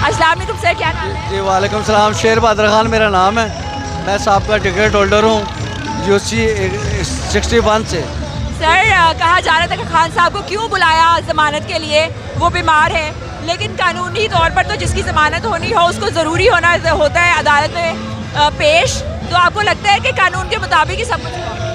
अस्सलाम वालेकुम सर, क्या नाम है? जी वालेकुम सलाम। शेर बहादुर खान मेरा नाम है। मैं साहब का टिकट होल्डर हूँ UC 61 से। सर कहा जा रहा था कि खान साहब को क्यों बुलाया ज़मानत के लिए, वो बीमार है, लेकिन कानूनी तौर पर तो जिसकी ज़मानत होनी हो उसको ज़रूरी होता है अदालत में पेश। तो आपको लगता है कि कानून के मुताबिक ही सब कुछ हुआ?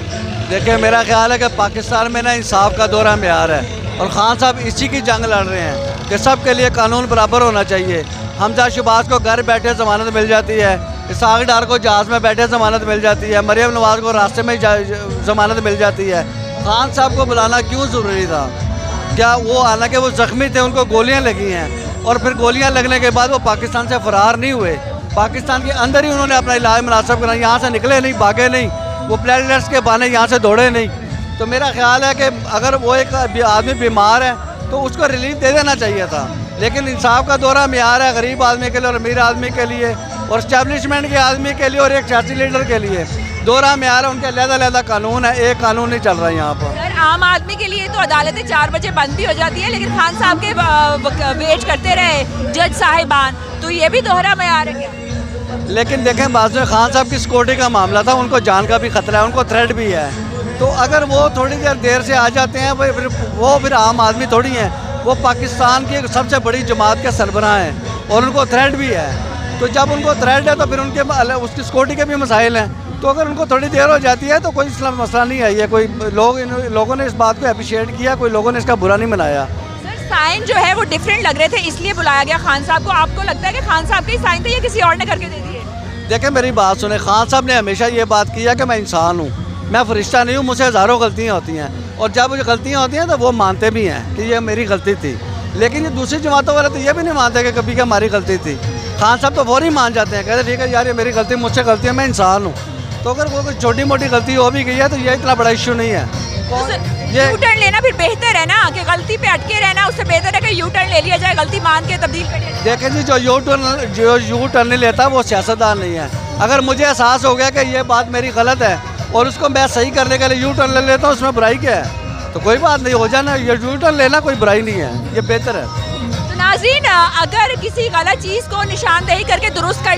देखिए मेरा ख्याल है कि पाकिस्तान में ना इंसाफ का दौरा म्यार है और खान साहब इसी की जंग लड़ रहे हैं कि सब के लिए कानून बराबर होना चाहिए। हमजा शहबाज को घर बैठे ज़मानत मिल जाती है, इसहाक डार को जहाज़ में बैठे ज़मानत मिल जाती है, मरियम नवाज़ को रास्ते में ज़मानत मिल जाती है। खान साहब को बुलाना क्यों ज़रूरी था? क्या वो हालांकि वो ज़ख्मी थे, उनको गोलियां लगी हैं और फिर गोलियां लगने के बाद वो पाकिस्तान से फ़रार नहीं हुए। पाकिस्तान के अंदर ही उन्होंने अपना इलाज मुनासिब कराया, यहाँ से निकले नहीं, भागे नहीं, वो प्लेटलेट्स के बहाने यहाँ से दौड़े नहीं। तो मेरा ख्याल है कि अगर वो एक आदमी बीमार है तो उसको रिलीफ दे देना चाहिए था, लेकिन इंसाफ का दौरा म्यार है गरीब आदमी के लिए और अमीर आदमी के लिए और इस्टेब्लिशमेंट के आदमी के लिए और एक सियासी लीडर के लिए। दौरा म्यार है, उनके अलग-अलग कानून है, एक कानून नहीं चल रहा है यहाँ पर। सर आम आदमी के लिए तो अदालतें 4 बजे बंद भी हो जाती है, लेकिन खान साहब के वेट करते रहे जज साहिबान, तो ये भी दोहरा म्यार है क्या? लेकिन देखें बाद में खान साहब की सिक्योरिटी का मामला था, उनको जान का भी खतरा है, उनको थ्रेट भी है। तो अगर वो थोड़ी देर से आ जाते हैं वो फिर आम आदमी थोड़ी हैं, वो पाकिस्तान की सबसे बड़ी जमात के सरबराह हैं और उनको थ्रेट भी है। तो जब उनको थ्रेट है तो फिर उनके उसकी सिक्योरिटी के भी मसाइल हैं। तो अगर उनको थोड़ी देर हो जाती है तो कोई मसला नहीं है। ये कोई लोगों ने इस बात को अप्रिशिएट किया, कोई लोगों ने इसका बुरा नहीं मनाया। सर साइन जो है वो डिफरेंट लग रहे थे, इसलिए बुलाया गया खान साहब को। आपको लगता है कि खान साहब के साइन थे या किसी और ने करके दे दिए? देखें मेरी बात सुने, खान साहब ने हमेशा ये बात किया कि मैं इंसान हूँ, मैं फरिश्ता नहीं हूँ, मुझसे हज़ारों गलतियाँ होती हैं और जब मुझे गलतियाँ होती हैं तो वो मानते भी हैं कि ये मेरी गलती थी। लेकिन ये दूसरी जमातों वाले तो ये भी नहीं मानते कि कभी कि हमारी गलती थी। खान साहब तो फौरी मान जाते हैं, कहते ठीक है यार ये मेरी गलती, मुझसे गलती है, मैं इंसान हूँ। तो अगर वो कोई छोटी मोटी गलती हो भी गई है तो ये इतना बड़ा इशू नहीं है। यू टर्न लेना फिर बेहतर है ना, कि गलती पे अटके रहना, उससे बेहतर है कि यू टर्न ले लिया जाए, गलती मान के तब्दील कर लिया जाए। देखें जी, जो यू टर्न नहीं लेता वो सियासतदान नहीं है। अगर मुझे एहसास हो गया कि ये बात मेरी गलत है और उसको मैं सही करने के लिए यू टर्न ले लेता हूँ, उसमें बुराई क्या है? तो कोई बात नहीं, हो जाना, ये यू टर्न लेना कोई बुराई नहीं है, ये बेहतर है। नाज़रीन, अगर किसी गलत चीज़ को निशानदेही करके दुरुस्त कर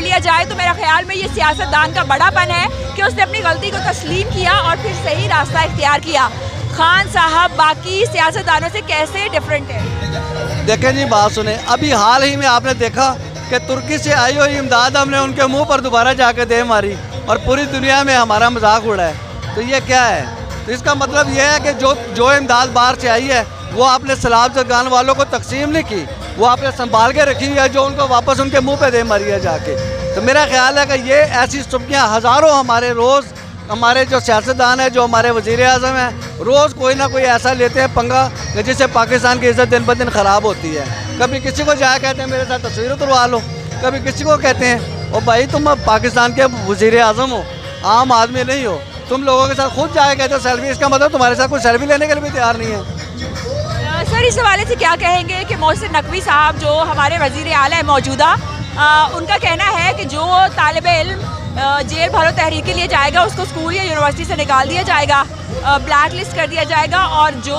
लिया जाए तो मेरा ख्याल में ये सियासतदान का बड़ापन है कि उसने अपनी गलती को तस्लीम किया और फिर सही रास्ता इख्तियार किया। खान साहब बाकी सियासतदानों से कैसे डिफरेंट है? देखें जी बात सुने, अभी हाल ही में आपने देखा कि तुर्की से आई हुई इमदाद हमने उनके मुँह पर दोबारा जाके दे मारी और पूरी दुनिया में हमारा मजाक उड़ा है। तो ये क्या है? तो इसका मतलब ये है कि जो इमदाद बाहर से आई है वो आपने सलाब जरगान वालों को तकसीम नहीं की, वो आपने संभाल के रखी है, जो उनको वापस उनके मुंह पे दे मारी है जाके। तो मेरा ख्याल है कि ये ऐसी सुबकियाँ हज़ारों हमारे जो सियासतदान है, जो हमारे वज़ीर आज़म हैं, रोज़ कोई ना कोई ऐसा लेते हैं पंगा कि जिससे पाकिस्तान की इज़्ज़त दिन ब दिन ख़राब होती है। कभी किसी को जाया कहते हैं मेरे साथ तस्वीर उतरवा लो, कभी किसी को कहते हैं और भाई तुम पाकिस्तान के वज़ीर आज़म हो, आम आदमी नहीं हो, तुम लोगों के साथ खुद जाया कहते हो सेल्फी, इसका मतलब तुम्हारे साथ कोई सेल्फी लेने के लिए भी तैयार नहीं है। सर इस हवाले से क्या कहेंगे कि मोहसिन नकवी साहब जो हमारे वज़ीर आला है मौजूदा, उनका कहना है कि जो तालिब इल्म जेल भरो तहरीर के लिए जाएगा उसको स्कूल या यूनिवर्सिटी से निकाल दिया जाएगा, ब्लैक लिस्ट कर दिया जाएगा और जो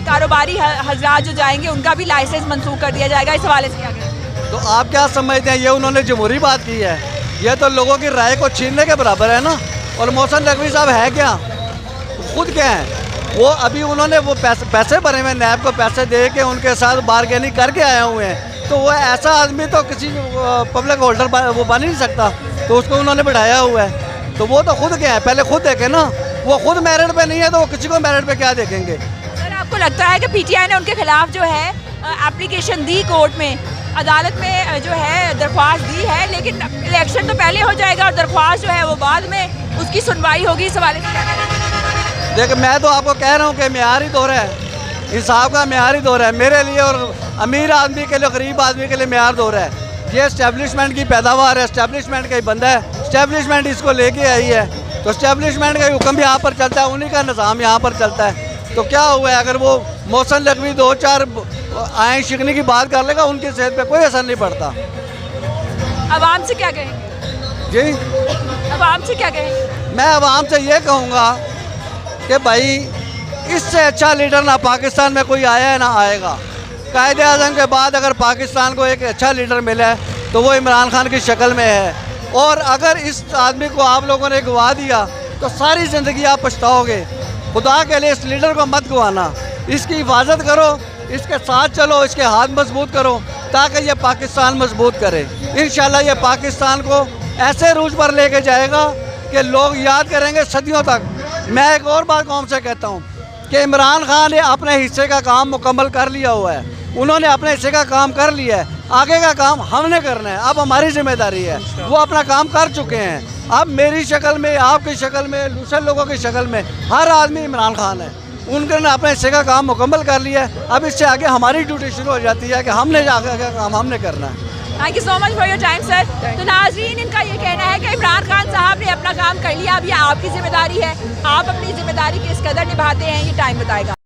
कारोबारी हजरात जो जाएंगे उनका भी लाइसेंस मनसूख कर दिया जाएगा। इस हवाले से क्या कहेंगे? तो आप क्या समझते हैं, ये उन्होंने जमहूरी बात की है? ये तो लोगों की राय को छीनने के बराबर है ना। और मोहसिन नकवी साहब है क्या? खुद क्या है वो? अभी उन्होंने वो पैसे भरे हुए, नैब को पैसे दे के उनके साथ बारगेनिंग करके आए हुए हैं। तो वो ऐसा आदमी तो किसी पब्लिक होल्डर वो बन ही नहीं सकता, तो उसको उन्होंने बढ़ाया हुआ है। तो वो तो खुद क्या है, पहले खुद देखे ना। वो खुद मेरिट पे नहीं है तो वो किसी को मेरिट पे क्या देखेंगे? सर आपको लगता है कि PTI ने उनके खिलाफ जो है एप्लीकेशन दी, कोर्ट में अदालत में जो है दरख्वास्त दी है, लेकिन इलेक्शन तो पहले हो जाएगा और दरख्वास्त जो है वो बाद में उसकी सुनवाई होगी? इस हवाले से क्या करेंगे? देखिए मैं तो आपको कह रहा हूँ कि म्यारी दौर है, इंसाफ का म्यारी दौर है मेरे लिए और अमीर आदमी के लिए, गरीब आदमी के लिए म्यार दौर है। ये इस्टेब्लिशमेंट की पैदावार है, इस्टेब्लिशमेंट का ही बंदा है, इस्टेब्लिशमेंट इसको लेके आई है, तो इस्टेब्लिशमेंट का हुक्म भी यहाँ पर चलता है, उन्हीं का निज़ाम यहाँ पर चलता है। तो क्या हुआ है, अगर वो मोहसिन नकवी 2-4 आए शिकनी की बात कर लेगा, उनकी सेहत पे कोई असर नहीं पड़ता। अवाम से क्या कहेंगे? जी अवाम से क्या कहेंगे? मैं अवाम से ये कहूँगा कि भाई इससे अच्छा लीडर ना पाकिस्तान में कोई आया है ना आएगा। कायदे आज़म के बाद अगर पाकिस्तान को एक अच्छा लीडर मिला है तो वो इमरान खान की शक्ल में है। और अगर इस आदमी को आप लोगों ने गवा दिया तो सारी ज़िंदगी आप पछताओगे। खुदा के लिए इस लीडर को मत गवाना, इसकी हिफाजत करो, इसके साथ चलो, इसके हाथ मजबूत करो ताकि ये पाकिस्तान मजबूत करे। इंशाल्लाह ये पाकिस्तान को ऐसे रूज पर लेके जाएगा कि लोग याद करेंगे सदियों तक। मैं एक और बात कौम से कहता हूँ कि इमरान खान ने अपने हिस्से का काम मुकम्मल कर लिया हुआ है, उन्होंने अपने हिस्से का काम कर लिया है, आगे का काम हमने करना है, अब हमारी जिम्मेदारी है। वो अपना काम कर चुके हैं, अब मेरी शक्ल में, आपकी शक्ल में, दूसरे लोगों की शक्ल में हर आदमी इमरान खान है। उन्होंने अपने हिस्से का काम मुकम्मल कर लिया है, अब इससे आगे हमारी ड्यूटी शुरू हो जाती है कि हमने आगे का काम हमने करना है। Thank you so much for your time sir. तो नाज़रीन, इनका ये कहना है कि इमरान खान साहब ने अपना काम कर लिया, अब ये आपकी जिम्मेदारी है, आप अपनी जिम्मेदारी किस कदर निभाते हैं ये टाइम बताएगा।